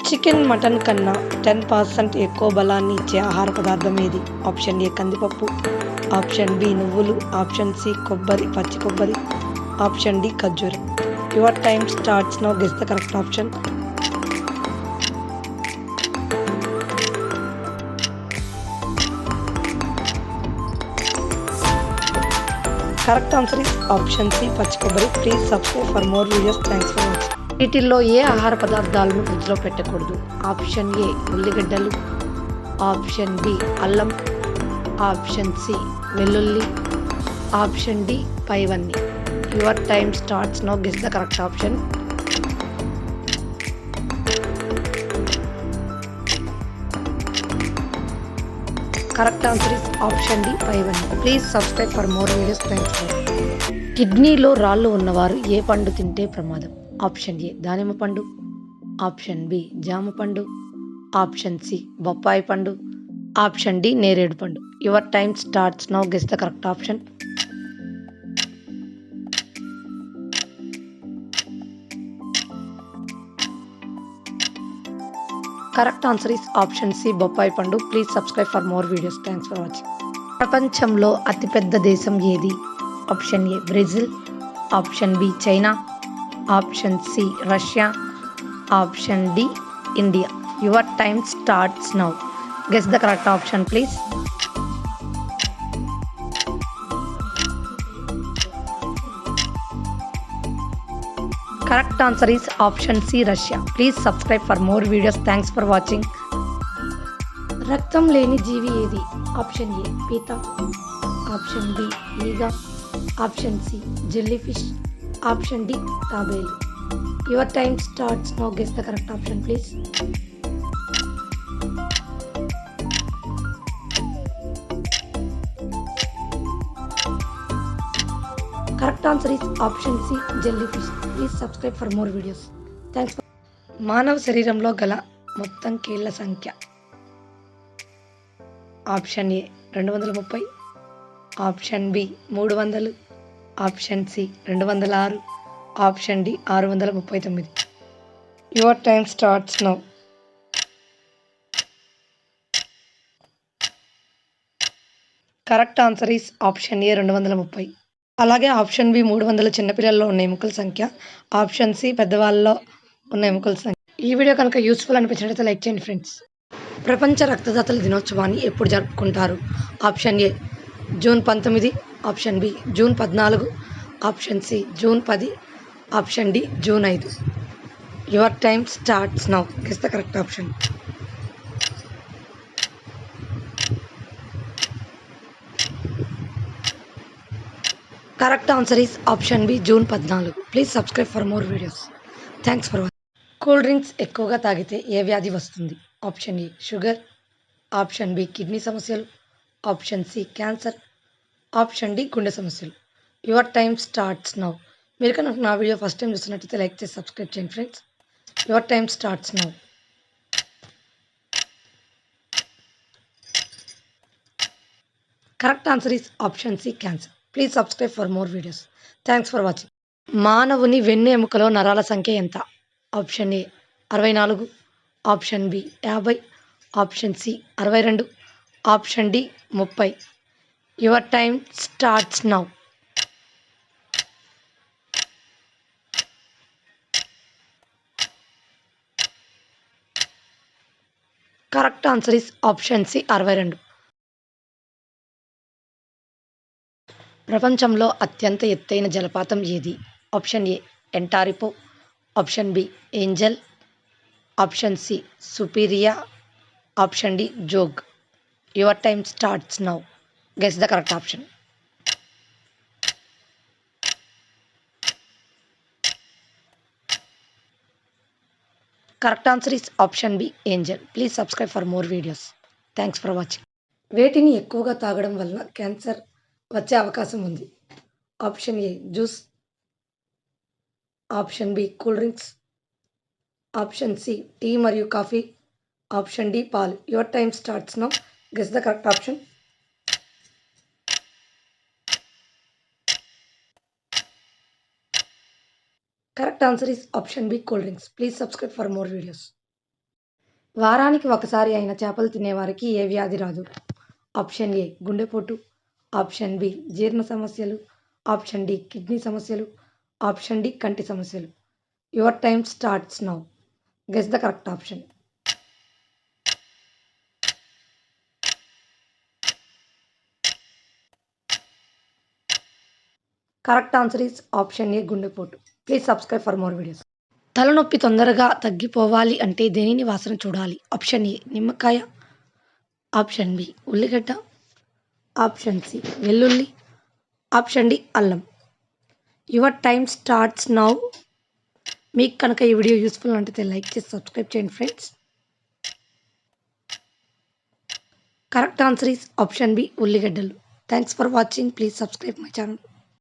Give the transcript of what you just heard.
Chicken, mutton కన్నా 10% ఎక్కువ బలాన్ని ఇచ్చే ఆహార పదార్థం ఏది? ఆప్షన్ ఏ కందిపప్పు, ఆప్షన్ బి నువ్వులు, ఆప్షన్ సి కొబ్బరి, పచ్చి కొబ్బరి, ఆప్షన్ డి ఖర్జూరం. Your time starts now. Guess the correct option. Correct answer is option C పచ్చి కొబ్బరి. Please subscribe for more videos. Thanks for watching. వీటిల్లో ఏ ఆహార పదార్థాలను ఫ్రిడ్జ్లో పెట్టకూడదు? ఆప్షన్ ఏ ఉల్లిగడ్డలు, ఆప్షన్ బి అల్లం, ఆప్షన్ సి వెల్లుల్లి, ఆప్షన్ డి పైవన్నీ. Your time starts now. Guess the correct option. Correct answer is option D పైవన్నీ. Please subscribe for more videos. Thanks for. కిడ్నీలో రాళ్ళు ఉన్నవారు ఏ పండు తింటే ప్రమాదం? ఆప్షన్ ఏ దానిమ్మ పండు, ఆప్షన్ బి జామ పండు, ఆప్షన్ సి బొప్పాయి పండు, ఆప్షన్ డి నేరేడు పండు. Your time starts now. Guess the correct option. Correct answer is option C బొప్పాయి పండు. Please subscribe for more videos. Thanks for watching. ప్రపంచంలో అతిపెద్ద దేశం ఏది? Option A Brazil, option B China, option C Russia, option D India. Your time starts now. Guess the correct option please. Correct answer is option C Russia. Please subscribe for more videos. Thanks for watching. రక్తం లేని జీవి ఏది? Option A పీత, option B ఈగ, option C jellyfish, option D తాబేలు. Your time starts now. Guess the correct option please. Correct answer is option C jellyfish. Please subscribe for more videos. Thanks. మానవ శరీరంలో గల మొత్తం కీళ్ళ సంఖ్య? Option A 230, option B 300, option C 206, option D 639. Your time starts now. Correct answer is option A 230. అలాగే option B 300 చిన్నపిల్లల్లో ఉన్న ఎముకల సంఖ్య, ఆప్షన్ సి పెద్దవాళ్ళలో ఉన్న ఎముకల సంఖ్య. ఈ వీడియో కనుక యూస్ఫుల్ అనిపించినట్లయితే లైక్ చేయండి ఫ్రెండ్స్. ప్రపంచ రక్తదాతల దినోత్సవాన్ని ఎప్పుడు జరుపుకుంటారు? Option A June 19, option B June 14, option C June 10, option D June 5. Your time starts now. Guess the correct option. Correct answer is option B June 14. Please subscribe for more videos. Thanks for watching. Cool drinks ఎక్కువగా తాగితే ఏ వ్యాధి వస్తుంది? Option A sugar, option B kidney సమస్యలు, option C cancer, option D గుండె సమస్యలు. Your time starts now. మీరు కనుక నా వీడియో ఫస్ట్ టైం చూస్తున్నట్టయితే లైక్ చేసి సబ్స్క్రైబ్ చేయండి friends. Your time starts now. Correct answer is option C cancer. Please subscribe for more videos. Thanks for watching. మానవుని వెన్ను ఎముకలో నరాల సంఖ్య ఎంత? Option A 64, option B 50, option C 62, option D 30. Your time starts now. Correct answer is option C 62. ప్రపంచంలో అత్యంత ఎత్తైన జలపాతం ఏది? ఆప్షన్ ఏ ఎంటారిపో, option B Angel, option C Superior, option D Jog. Your time starts now. Guess the correct option. Correct answer is option B Angel. Please subscribe for more videos. Thanks for watching. వేటిని ఎక్కువగా తాగడం వలన cancer వచ్చే అవకాశం ఉంది? Option A juice, option B cool drinks, option C tea మరియు coffee, option D పాలు. Your time starts now. Guess the correct option. Correct answer is option B, cold drinks. Please subscribe for more videos. వారానికి ఒకసారి అయినా చేపలు తినేవారికి ఏ వ్యాధి రాదు? Option A గుండెపోటు, option B జీర్ణ సమస్యలు, ఆప్షన్ డి కిడ్నీ సమస్యలు, ఆప్షన్ డి కంటి సమస్యలు. Your time starts now. Guess the correct option. Correct answer is option A గుండెపోటు. Please subscribe for more videos. తలనొప్పి తొందరగా తగ్గిపోవాలి అంటే దేనిని వాసన చూడాలి? ఆప్షన్ ఏ నిమ్మకాయ, ఆప్షన్ బి ఉల్లిగడ్డ, ఆప్షన్ సి వెల్లుల్లి, ఆప్షన్ డి అల్లం. Your time starts now. మీకు కనుక ఈ వీడియో యూస్ఫుల్ అంటే లైక్ చేసి సబ్స్క్రైబ్ చేయండి friends. Correct answer is option B ఉల్లిగడ్డలు. Thanks for watching. Please subscribe my channel.